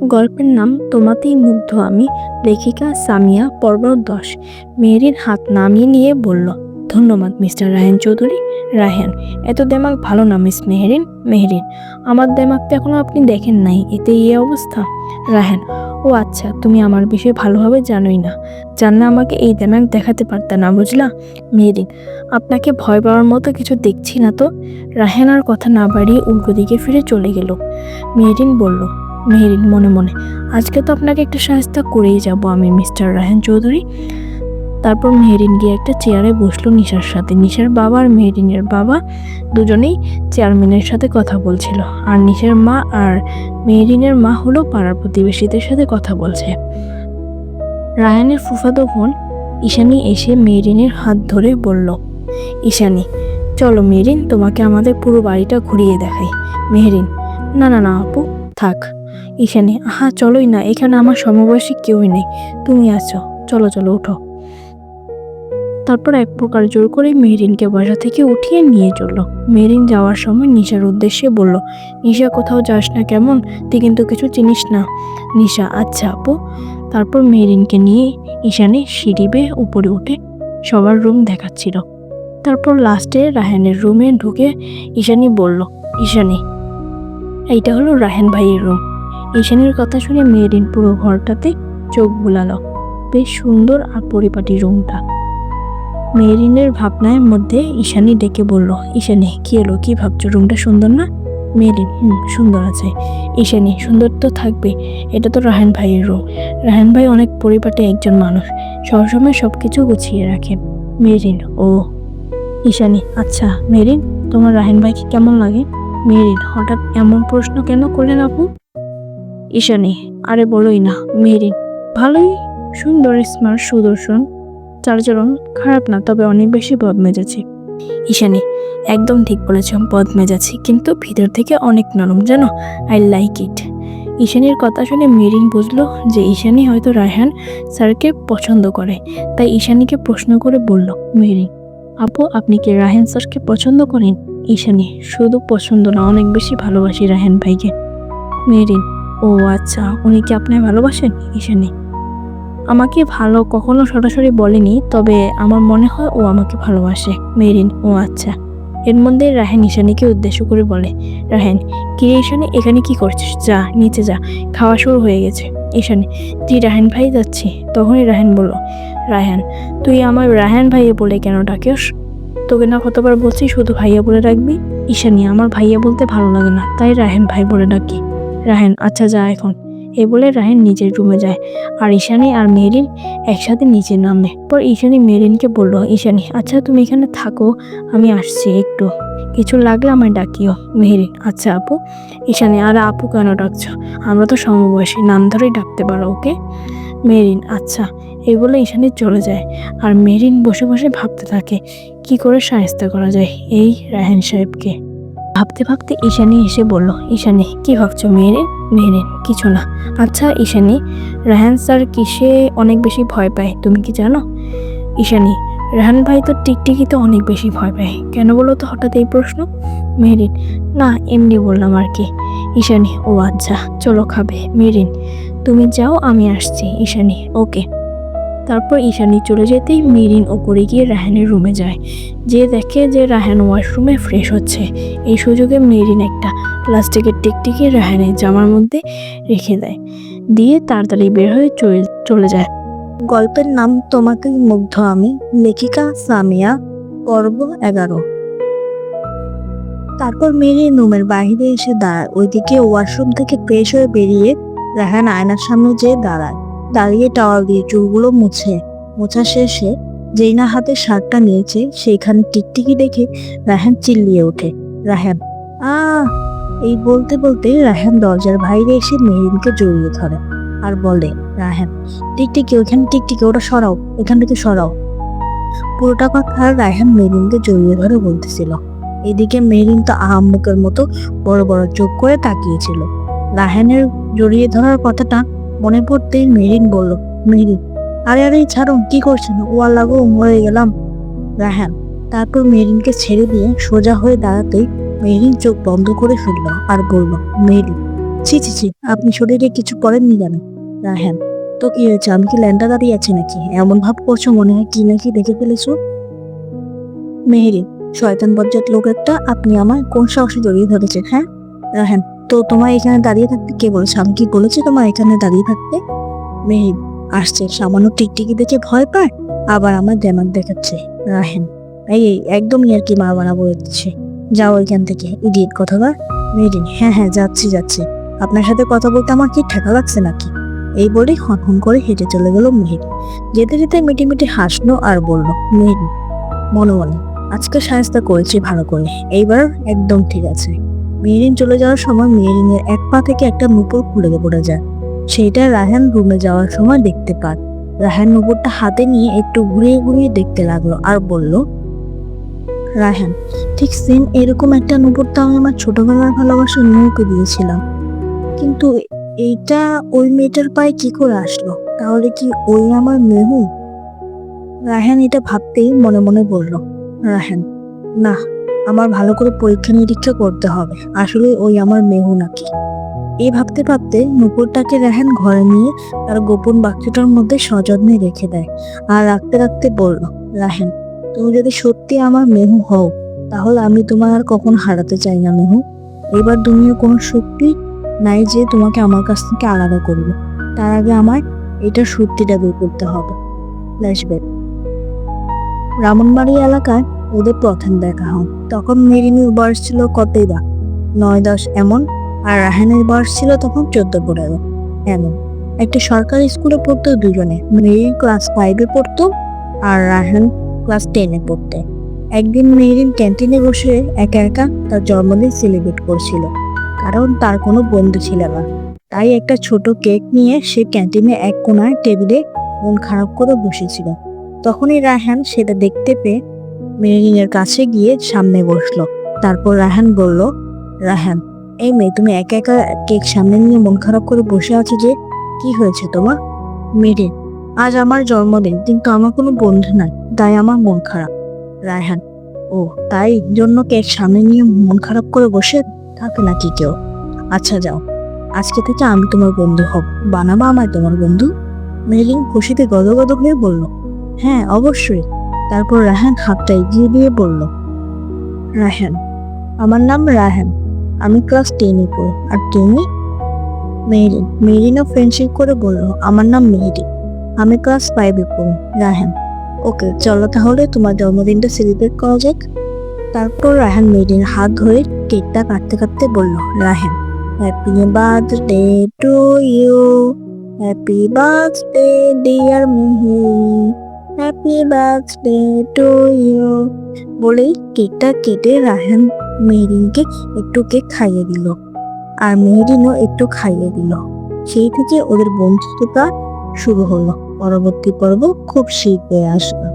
গল্পের নাম তোমাতেই মুগ্ধ আমি, লেখিকা সামিয়া, পর্ব 10। মেহেরিন হাত নামিয়ে নিয়ে বলল, ধন্যবাদ মিস্টার রায়হান চৌধুরী। রায়হান, এত দেমাগ ভালো না মিস মেহেরিন। মেহেরিন, আমার দেমাগ তো এখনো আপনি দেখেন নাই, এতে এই অবস্থা। রায়হান, ও আচ্ছা, তুমি আমার বিষয়ে ভালোভাবে জানোই না, জানলে আমাকে এই দেমাগ দেখাতে পারতে না, বুঝলা। মেহেরিন, আপনাকে ভয় পাওয়ার মতো কিছু দেখছি না তো। রায়হান আর কথা না বাড়িয়ে উল্টো দিকে ফিরে চলে গেল। মেহেরিন বলল, মেহেরিন মনে মনে, আজকে তো আপনাকে একটা সাহায্য করেই যাব আমি মিস্টার রায়হান চৌধুরী। তারপর মেহেরিন গিয়ে একটা চেয়ারে বসলো নিশার সাথে। নিশার বাবা আর মেহেরিনের বাবা দুজনেই চেয়ারম্যানের সাথে কথা বলছিল, আর নিশার মা আর মেহেরিনের মা হলো পাড়ার প্রতিবেশীদের সাথে কথা বলছে। রায়হানের ফুফাতো বোন ঈশানী এসে মেহেরিনের হাত ধরে বলল, ঈশানী, চলো মেহেরিন, তোমাকে আমাদের পুরো বাড়িটা ঘুরিয়ে দেখাই। মেহেরিন, না না না আপু, থাক। ঈশানী, আহা চলোই না, এখানে আমার সমবয়সী কেউই নেই, তুমি আছো, চলো চলো উঠো। তারপর এক প্রকার জোর করে মেহেরিনকে বাসা থেকে উঠিয়ে নিয়ে চলল। মেহেরিন যাওয়ার সময় নিশার উদ্দেশ্যে বলল, নিশা কোথাও যাস না কেমন, তুই কিন্তু কিছু চিনিস না। নিশা, আচ্ছা আপু। তারপর মেহেরিনকে নিয়ে ঈশানী সিঁড়ি বেয়ে উপরে উঠে সবার রুম দেখাচ্ছিল। তারপর লাস্টে রায়হানের রুমে ঢুকে ঈশানী বলল, ঈশানী, এইটা হলো রায়হান ভাইয়ের রুম। ঈশানীর কথা শুনে মেহেরিন পুরো ঘরটাতে চোখ বুলালো। বেশ সুন্দর আর পরিপাটি রুমটা। মেহেরিনের ভাবনার মধ্যে ঈশানী ডেকে বলল, ঈশানী কি এলো, কি ভাবছো, রুমটা সুন্দর না? মেহেরিন, সুন্দর আছে। ঈশানী, সুন্দর তো থাকবে, এটা তো রায়হান ভাইয়ের রুম। রায়হান ভাই অনেক পরিপাটি একজন মানুষ, সবসময় সবকিছু গুছিয়ে রাখে। মেহেরিন, ও। ঈশানী, আচ্ছা মেহেরিন, তোমার রায়হান ভাইকে কেমন লাগে? মেহেরিন, হঠাৎ এমন প্রশ্ন কেন করলেন আপু? ঈশানী, আরে বলোই না। মেহেরিন, ভালোই, সুন্দর, স্মার্ট, সুদর্শন, চালচলন খারাপ না, তবে অনেক বেশি বদমেজাজি। ঈশানী, একদম ঠিক বলেছ, বদমেজাজি, কিন্তু ভিতর থেকে অনেক নরম, জানো, আই লাইক ইট। ঈশানীর কথা শুনে মেহেরিন বুঝলো যে ঈশানী হয়তো রায়হান স্যারকে পছন্দ করে, তাই ঈশানীকে প্রশ্ন করে বলল, মেহেরিন আপু, আপনি কি রায়হান স্যারকে পছন্দ করেন? ঈশানী, শুধু পছন্দ না, অনেক বেশি ভালোবাসি রায়হান ভাইকে। মেহেরিন, ও আচ্ছা, উনি কি আপনাকে ভালোবাসেন? ঈশানী, আমাকে ভালো কখনো সরাসরি বলেনি, তবে আমার মনে হয় ও আমাকে ভালোবাসে। মেহেরিন, ও আচ্ছা। এর মধ্যে রায়হান ঈশানীকে উদ্দেশ্য করে বলে, রায়হান, কি রে ঈশানী, এখানে কি করছিস, যা নিচে যা, খাওয়া শুরু হয়ে গেছে। ঈশানী, তুই রায়হান ভাই যাচ্ছি। তখনই রায়হান বলল, রায়হান, তুই আমার রায়হান ভাইয়া বলে কেন ডাকিস? তোকে না কতবার বলছি শুধু ভাইয়া বলে ডাকবি। ঈশানী, আমার ভাইয়া বলতে ভালো লাগে না, তাই রায়হান ভাই বলে ডাকি। রায়হান, আচ্ছা যা এখন। এ বলে রায়হান নিজের রুমে যায়, আর ঈশানী আর মেহেরিন একসাথে নিচে নামে। পর ঈশানী মেহেরিনকে বলল, ঈশানী, আচ্ছা তুমি এখানে থাকো, আমি আসছি একটু, কিছু লাগলে আমায় ডাকিও। মেহেরিন, আচ্ছা আপু। ঈশানী, আর আপু কেন ডাকছো, আমরা তো সমবয়সী, নাম ধরেই ডাকতে পারো, ওকে। মেহেরিন, আচ্ছা। এই বলে ঈশানী চলে যায়, আর মেহেরিন বসে বসে ভাবতে থাকে কি করে সাহায্য করা যায় এই রায়হান সাহেবকে। ভাবতে ভাবতে ঈশানী এসে বলল, ঈশানী কি ভাবছো? মেহেরিন, মেহেরিন, কিছু না। আচ্ছা ঈশানী, রায়হান স্যার কিসে অনেক বেশি ভয় পায় তুমি কি জানো? ঈশানী, রায়হান ভাই তো টিকটিকিতে অনেক বেশি ভয় পায়, কেন বলো তো হঠাৎ এই প্রশ্ন? মেহেরিন, না এমনি বললাম আর কি। ঈশানী, ও আচ্ছা, চলো খাবে। মেহেরিন, তুমি যাও, আমি আসছি। ঈশানী, ওকে। তারপর ঈশানী চলে যেতেই মেহেরিন ওপরে গিয়ে রায়হানের রুমে যায়, যে দেখে যে রায়হান ওয়াশরুমে ফ্রেশ হচ্ছে। এই সুযোগে মেহেরিন একটা প্লাস্টিকের টিকটিকি রায়হানের জামার মধ্যে রেখে দেয়, দিয়ে তাড়াতাড়ি বের হয়ে চলে যায়। গল্পের নাম তোমাকেই মুগ্ধ আমি, লেখিকা সামিয়া, পর্ব 11। তারপর মেহেরিন রুমের বাইরে এসে দাঁড়ায়। ওইদিকে ওয়াশরুম থেকে ফ্রেশ হয়ে বেরিয়ে রায়হান আয়নার সামনে যেয়ে দাঁড়িয়ে টাওয়াল দিয়ে চুলগুলো মোছা শেষে যেই না হাতে শার্টটা নিয়েছে, সেইখানে টিকটিকি দেখে রায়হান চিল্লিয়ে ওঠে, রায়হান এই বলতে বলতে রায়হান দরজার বাইরে এসে মেহেরিনকে জড়িয়ে ধরে আর বলে, রায়হান, টিকটিকি ওইখানে, টিকটিকি ওটা সরাও, এখান থেকে সরাও। পুরোটা কথা রায়হান মেহেরিনকে জড়িয়ে ধরে বলতেছিল। এদিকে মেহেরিন তো আহাম্মকের মতো বড় বড় চোখ করে তাকিয়েছিল। রায়হানের জড়িয়ে ধরার কথাটা মনে পড়তেই মেহেরিন বলল, মেহেরিন, আরে আরে ছাড়ো, কি করছেন, ওয়া লাগো, মরে গেলাম। রায়হান তারপর মেহেরিনকে ছেড়ে দিয়ে সোজা হয়ে দাঁড়াতেই মেহেরিন চোখ বন্ধ করে ফেলল আর বলল, মেহেরিন, ছি ছি ছি, আপনি শরীরে কিছু করেননি কেন? রায়হান: তো কি হয়েছে? আমি কি ল্যাংটা দাঁড়িয়ে আছি নাকি? এমন ভাব করছো মনে হয় কি নাকি দেখে ফেলেছো। মেহেরি: শয়তান বজ্জাত লোক একটা, আপনি আমার কোন সাহসে জড়িয়ে ধরেছেন, হ্যাঁ? রায়হান: তো তোমার এখানে দাঁড়িয়ে থাকতে কে বলেছে? আমি কি বলেছি তোমার এখানে দাঁড়িয়ে থাকতে? মেহের: আসছে, সামান্য টিকটিকি দেখে ভয় পায়, আবার আমার দেমাগ দেখাচ্ছে। রাহেন: এই একদম আর কি মা বানাবো হচ্ছে, যাও এখান থেকে, ইডিয়েট কথাকার। মেহেরিন: হ্যাঁ হ্যাঁ, যাচ্ছি যাচ্ছি, আপনার সাথে কথা বলতে আমার কি ঠেকা লাগছে নাকি? এই বলে হন হন করে হেঁটে চলে গেল মেহের। যেতে যেতে মিটি হাসলো আর বলল মেহের মনে মনে, আজকে সায়স্তা করেছি ভালো করে, এইবার একদম ঠিক আছে। মেহেরিন চলে যাওয়ার সময় মেহেরিনের এক পা থেকে একটা নুপুর খুলে পড়ে যায়। সেইটা রায়হান রুমে যাওয়ার সময় দেখতে পান। রায়হান নুপুরটা হাতে নিয়ে একটু ঘুরিয়ে ঘুরিয়ে দেখতে লাগলো আর বলল, রায়হান, ঠিক সেম এরকম একটা নুপুর তো আমি আমার ছোটবেলার ভালোবাসার মেয়েকে দিয়েছিলাম, কিন্তু এইটা ওই মেয়েটার পায়ে কি করে আসলো? তাহলে কি ওই আমার মেহু? রায়হান এটা ভাবতেই মনে মনে বলল, রায়হান, না, আমার ভালো করে পরীক্ষা নিরীক্ষা করতে হবে, আসলে ওই আমার মেহু নাকি। এই ভাবতে ভাবতে নুপুরটাকে রায়হান ঘরে নিয়ে তার গোপন বাক্সটার মধ্যে সযত্নে রেখে দেয়, আর রাখতে রাখতে বলল, রায়হান, তুমি যদি সত্যি আমার মেহু হও, তাহলে আমি তোমার আর কখনো হারাতে চাই না মেহু। এবার দুনিয়া কোনো শক্তি নাই যে তোমাকে আমার কাছ থেকে আলাদা করবে। তার আগে আমার এটা সত্যিটা বের করতে হবে। ফ্ল্যাশব্যাক: ব্রাহ্মণবাড়ি এলাকায় ওদের প্রথম দেখা হয়। তখন মেরিনের বয়স ছিল কতই বা, 9-10 এমন, আর রাহানের বয়স ছিল তখন 14-15 এমন। একটা সরকারি স্কুলে পড়তো দুজনে। মেরিন ক্লাস 5-এ পড়তো আর রাহান ক্লাস 10-এ পড়তে। একদিন মেরিন ক্যান্টিনে বসে একা একা তার জন্মদিন সেলিব্রেট করছিল, কারণ তার কোনো বন্ধু ছিল না। তাই একটা ছোট কেক নিয়ে সে ক্যান্টিনে এক কোণায় টেবিলে মন খারাপ করে বসেছিল। তখনই রায়হান সেটা দেখতে পেয়ে মেরিনের কাছে গিয়ে সামনে বসলো। তারপর রায়হান বলল, রায়হান, এই মেয়ে, তুমি একা একা কেক সামনে নিয়ে মন খারাপ করে বসে আছো যে, কি হয়েছে তোমার? মেরিন: আজ আমার জন্মদিন, কিন্তু আমার কোনো বন্ধু নাই, তাই আমার মন খারাপ। রায়হান: ও, তাই জন্য কেক সামনে নিয়ে মন খারাপ করে বসে থাকে নাকি কেউ? আচ্ছা যাও, আজকে থেকে আমি তোমার বন্ধু হব, বানাবা আমায় তোমার বন্ধু? মেরিন খুশিতে গদগদ হয়ে বলল, হ্যাঁ অবশ্যই। তারপর রায়হান হাতটা এগিয়ে দিয়ে বলল, রায়হান, আমার নাম রায়হান, আমি ক্লাস 10-এ পড়ি। আর তুমি? মেরিনও ফ্রেন্ডশিপ করে বলল, আমার নাম মেহেরি, আমি ক্লাস 5-এ পড়ি। রায়হান: ওকে, চলো তাহলে তোমার জন্মদিনটা সেলিব্রেট করা যাক। তারপর রায়হান মেরিনের হাত ধরে কেকটা কাটতে কাটতে বলল, Raihan, happy birthday to you, happy birthday dear Meheri, happy birthday to you. বলেই কেকটা কেটে রায়হান মেহেরিনকে একটু কেক খাইয়ে দিল, আর মেহেরিনও একটু খাইয়ে দিল। সেই থেকে ওদের বন্ধুত্বটা শুরু হলো। পরবর্তী পর্ব খুব শীঘ্রই আসবে।